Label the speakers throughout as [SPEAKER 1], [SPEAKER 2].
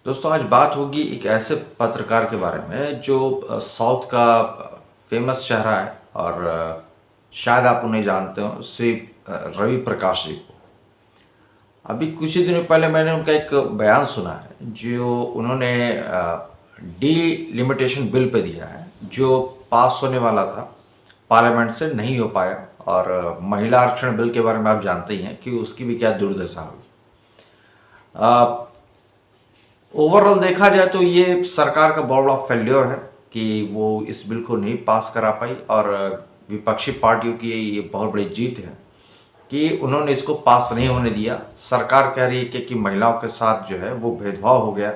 [SPEAKER 1] दोस्तों आज बात होगी एक ऐसे पत्रकार के बारे में जो साउथ का फेमस चेहरा है और शायद आप उन्हें जानते हो श्री रवि प्रकाश जी को। अभी कुछ ही दिनों पहले मैंने उनका एक बयान सुना है जो उन्होंने डिलिमिटेशन बिल पे दिया है जो पास होने वाला था, पार्लियामेंट से नहीं हो पाया। और महिला आरक्षण बिल के बारे में आप जानते ही हैं कि उसकी भी क्या दुर्दशा हुई। ओवरऑल देखा जाए तो ये सरकार का बहुत बड़ा फेल्योर है कि वो इस बिल को नहीं पास करा पाई और विपक्षी पार्टियों की ये बहुत बड़ी जीत है कि उन्होंने इसको पास नहीं होने दिया। सरकार कह रही है कि महिलाओं के साथ जो है वो भेदभाव हो गया।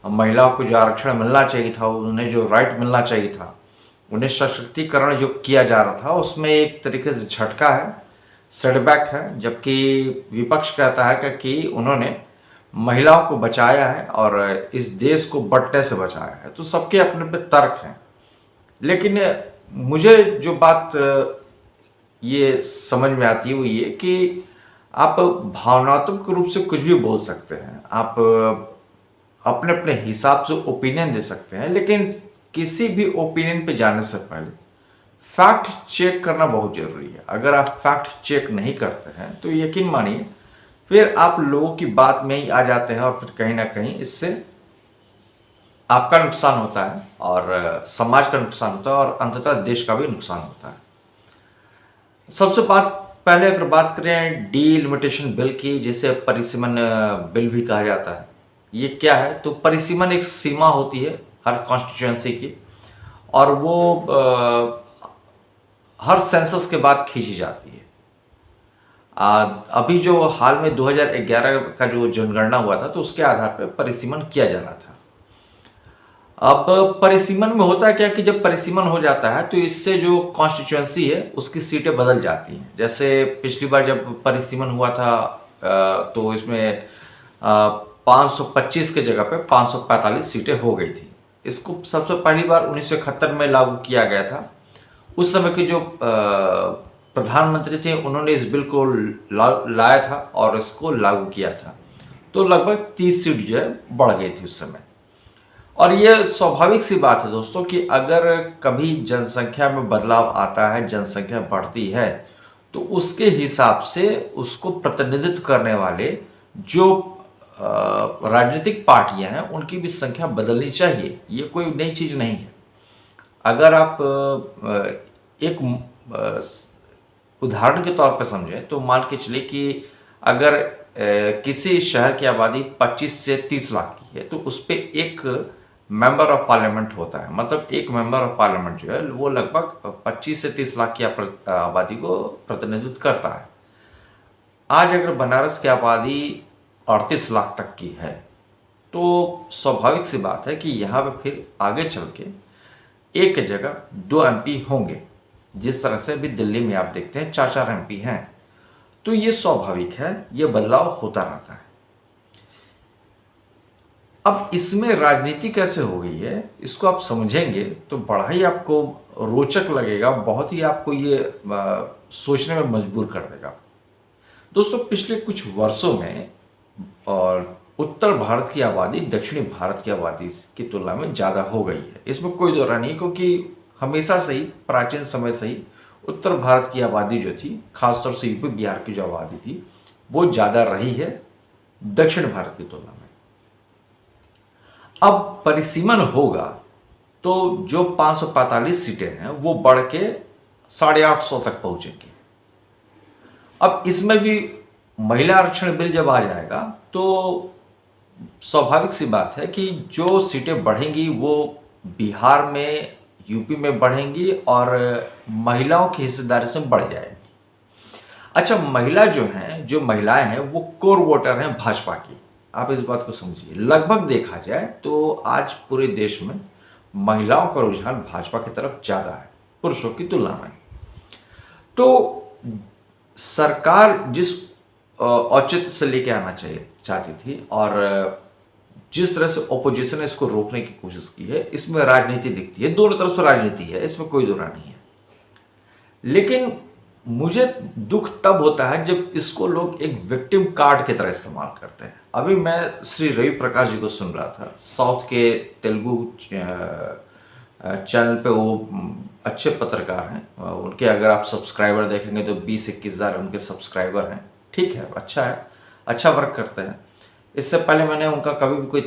[SPEAKER 1] महिलाओं को जो आरक्षण मिलना चाहिए था, उन्हें जो राइट मिलना चाहिए था, उन्हें सशक्तिकरण जो किया जा रहा था उसमें एक तरीके से झटका है, सेटबैक है। जबकि विपक्ष कहता है कि उन्होंने महिलाओं को बचाया है और इस देश को बंटने से बचाया है। तो सबके अपने अपने तर्क हैं, लेकिन मुझे जो बात ये समझ में आती है वो ये कि आप भावनात्मक रूप से कुछ भी बोल सकते हैं, आप अपने अपने हिसाब से ओपिनियन दे सकते हैं, लेकिन किसी भी ओपिनियन पे जाने से पहले फैक्ट चेक करना बहुत जरूरी है। अगर आप फैक्ट चेक नहीं करते हैं तो यकीन मानिए फिर आप लोगों की बात में ही आ जाते हैं और फिर कहीं ना कहीं इससे आपका नुकसान होता है और समाज का नुकसान होता है और अंततः देश का भी नुकसान होता है। सबसे पहले अगर बात करें डिलिमिटेशन बिल की, जिसे परिसीमन बिल भी कहा जाता है, ये क्या है? तो परिसीमन एक सीमा होती है हर कॉन्स्टिट्यूएंसी की और वो हर सेंसस के बाद खींची जाती है। अभी जो हाल में 2011 का जो जनगणना हुआ था तो उसके आधार पर परिसीमन किया जाना था। अब परिसीमन में होता है क्या कि जब परिसीमन हो जाता है तो इससे जो कॉन्स्टिट्यूएंसी है उसकी सीटें बदल जाती हैं। जैसे पिछली बार जब परिसीमन हुआ था तो इसमें 525 के जगह पे 545 सीटें हो गई थी। इसको सबसे पहली बार 1971 में लागू किया गया था। उस समय के जो प्रधानमंत्री थे उन्होंने इस बिल को लाया था और इसको लागू किया था, तो लगभग 30 सीट जो है बढ़ गई थी उस समय। और ये स्वाभाविक सी बात है दोस्तों कि अगर कभी जनसंख्या में बदलाव आता है, जनसंख्या बढ़ती है, तो उसके हिसाब से उसको प्रतिनिधित्व करने वाले जो राजनीतिक पार्टियां हैं उनकी भी संख्या बदलनी चाहिए। ये कोई नई चीज़ नहीं है। अगर आप एक उदाहरण के तौर पर समझें तो मान के चलिए कि अगर किसी शहर की आबादी 25 से 30 लाख की है तो उस पर एक मेंबर ऑफ पार्लियामेंट होता है। मतलब एक मेंबर ऑफ पार्लियामेंट जो है वो लगभग 25 से 30 लाख की आबादी को प्रतिनिधित्व करता है। आज अगर बनारस की आबादी 38 लाख तक की है तो स्वाभाविक सी बात है कि यहाँ पे फिर आगे चल के एक जगह 2 एमपी होंगे। जिस तरह से अभी दिल्ली में आप देखते हैं 4-4 एमपी हैं। तो ये स्वाभाविक है, ये बदलाव होता रहता है। अब इसमें राजनीति कैसे हो गई है इसको आप समझेंगे तो बड़ा ही आपको रोचक लगेगा, बहुत ही आपको ये सोचने में मजबूर कर देगा। दोस्तों पिछले कुछ वर्षों में और उत्तर भारत की आबादी दक्षिणी भारत की आबादी की तुलना में ज़्यादा हो गई है, इसमें कोई दो राय नहीं, क्योंकि हमेशा से ही प्राचीन समय से ही उत्तर भारत की आबादी जो थी, खासतौर से यूपी बिहार की जो आबादी थी, वो ज़्यादा रही है दक्षिण भारत की तुलना में। अब परिसीमन होगा तो जो 545 सीटें हैं वो बढ़ के 850 तक पहुंचेंगी। अब इसमें भी महिला आरक्षण बिल जब आ जाएगा तो स्वाभाविक सी बात है कि जो सीटें बढ़ेंगी वो बिहार में, यूपी में बढ़ेंगी और महिलाओं की हिस्सेदारी से बढ़ जाएगी। अच्छा, जो महिलाएं हैं वो कोर वोटर हैं भाजपा की। आप इस बात को समझिए। लगभग देखा जाए तो आज पूरे देश में महिलाओं का रुझान भाजपा की तरफ ज़्यादा है पुरुषों की तुलना में। तो सरकार जिस औचित्य से लेके आना चाहती थी और जिस तरह से ओपोजिशन ने इसको रोकने की कोशिश की है, इसमें राजनीति दिखती है। दोनों तरफ से राजनीति है, इसमें कोई दो राय नहीं है। लेकिन मुझे दुख तब होता है जब इसको लोग एक विक्टिम कार्ड की तरह इस्तेमाल करते हैं। अभी मैं श्री रवि प्रकाश जी को सुन रहा था, साउथ के तेलुगु चैनल पे। वो अच्छे पत्रकार हैं, उनके अगर आप सब्सक्राइबर देखेंगे तो 20-21 हज़ार उनके सब्सक्राइबर हैं। ठीक है, अच्छा है, अच्छा वर्क करते हैं। इससे पहले मैंने उनका कभी भी कोई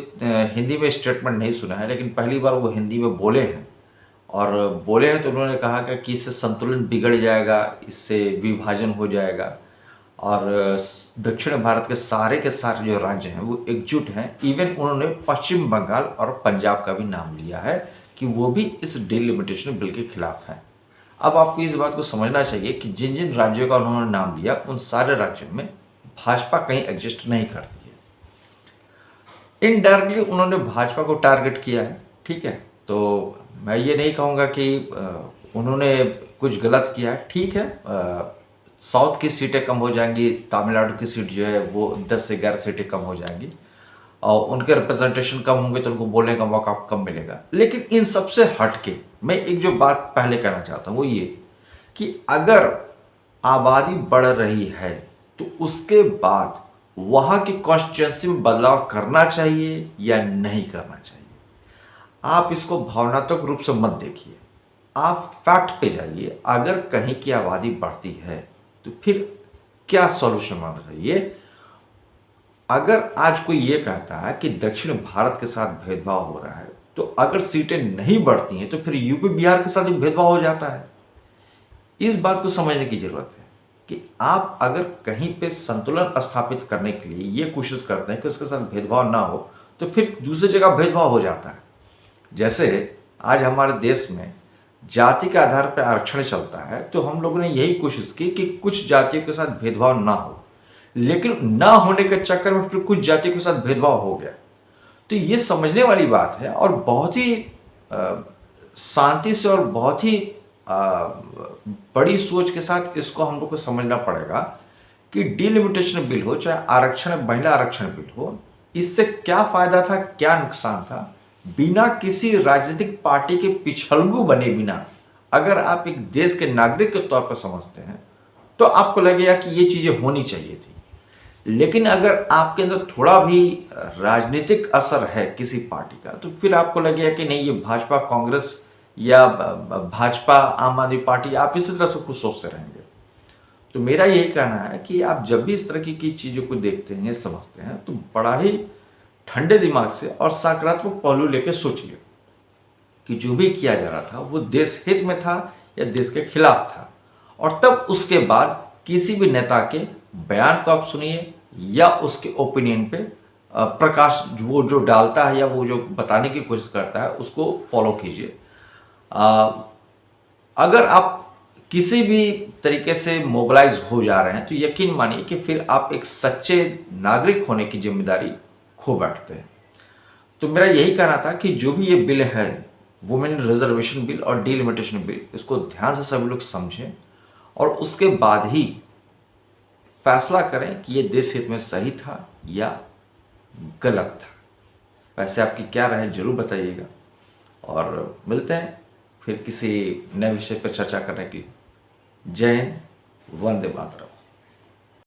[SPEAKER 1] हिंदी में स्टेटमेंट नहीं सुना है, लेकिन पहली बार वो हिंदी में बोले हैं। और बोले हैं तो उन्होंने कहा कि इससे संतुलन बिगड़ जाएगा, इससे विभाजन हो जाएगा, और दक्षिण भारत के सारे जो राज्य हैं वो एकजुट हैं। इवन उन्होंने पश्चिम बंगाल और पंजाब का भी नाम लिया है कि वो भी इस डिलिमिटेशन बिल के खिलाफ हैं। अब आपको इस बात को समझना चाहिए कि जिन जिन राज्यों का उन्होंने नाम लिया उन सारे राज्यों में भाजपा कहीं एग्जिस्ट नहीं करती है। इनडायरेक्टली उन्होंने भाजपा को टारगेट किया है। ठीक है, तो मैं ये नहीं कहूँगा कि उन्होंने कुछ गलत किया है। ठीक है, साउथ की सीटें कम हो जाएंगी, तमिलनाडु की सीट जो है वो 10 से 11 सीटें कम हो जाएंगी, और उनके रिप्रेजेंटेशन कम होंगे तो उनको बोलने का मौका कम मिलेगा। लेकिन इन सबसे हटके मैं एक जो बात पहले कहना चाहता हूँ वो ये कि अगर आबादी बढ़ रही है तो उसके बाद वहाँ की कॉन्स्टिट्यूंसी में बदलाव करना चाहिए या नहीं करना चाहिए। आप इसको भावनात्मक रूप से मत देखिए, आप फैक्ट पे जाइए। अगर कहीं की आबादी बढ़ती है तो फिर क्या सॉल्यूशन होना चाहिए। अगर आज कोई ये कहता है कि दक्षिण भारत के साथ भेदभाव हो रहा है, तो अगर सीटें नहीं बढ़ती हैं तो फिर यूपी बिहार के साथ भी भेदभाव हो जाता है। इस बात को समझने की जरूरत है कि आप अगर कहीं पे संतुलन स्थापित करने के लिए ये कोशिश करते हैं कि उसके साथ भेदभाव ना हो, तो फिर दूसरी जगह भेदभाव हो जाता है। जैसे आज हमारे देश में जाति के आधार पर आरक्षण चलता है, तो हम लोगों ने यही कोशिश की कि कुछ जातियों के साथ भेदभाव ना हो, लेकिन ना होने के चक्कर में फिर कुछ जातियों के साथ भेदभाव हो गया। तो ये समझने वाली बात है, और बहुत ही शांति से और बहुत ही बड़ी सोच के साथ इसको हम लोग को समझना पड़ेगा कि डिलिमिटेशन बिल हो, चाहे आरक्षण, महिला आरक्षण बिल हो, इससे क्या फायदा था, क्या नुकसान था। बिना किसी राजनीतिक पार्टी के पिछलगू बने बिना अगर आप एक देश के नागरिक के तौर पर समझते हैं तो आपको लगेगा कि ये चीज़ें होनी चाहिए थी। लेकिन अगर आपके अंदर थोड़ा भी राजनीतिक असर है किसी पार्टी का, तो फिर आपको लगेगा कि नहीं, ये भाजपा कांग्रेस या भाजपा आम आदमी पार्टी, आप इसी तरह से कुछ सोचते रहेंगे। तो मेरा यही कहना है कि आप जब भी इस तरह की चीज़ों को देखते हैं, समझते हैं, तो बड़ा ही ठंडे दिमाग से और सकारात्मक पहलू लेकर सोचिए कि जो भी किया जा रहा था वो देश हित में था या देश के खिलाफ था। और तब उसके बाद किसी भी नेता के बयान को आप सुनिए या उसके ओपिनियन पे प्रकाश वो जो डालता है या वो जो बताने की कोशिश करता है उसको फॉलो कीजिए। अगर आप किसी भी तरीके से मोबिलाइज हो जा रहे हैं तो यकीन मानिए कि फिर आप एक सच्चे नागरिक होने की जिम्मेदारी खो बैठते हैं। तो मेरा यही कहना था कि जो भी ये बिल है, वुमेन रिजर्वेशन बिल और डिलिमिटेशन बिल, इसको ध्यान से सभी लोग समझें और उसके बाद ही फैसला करें कि ये देश हित में सही था या गलत था। वैसे आपकी क्या राय है जरूर बताइएगा, और मिलते हैं फिर किसी नए विषय पर चर्चा करने के लिए। जय हिंद, वंदे मातरम।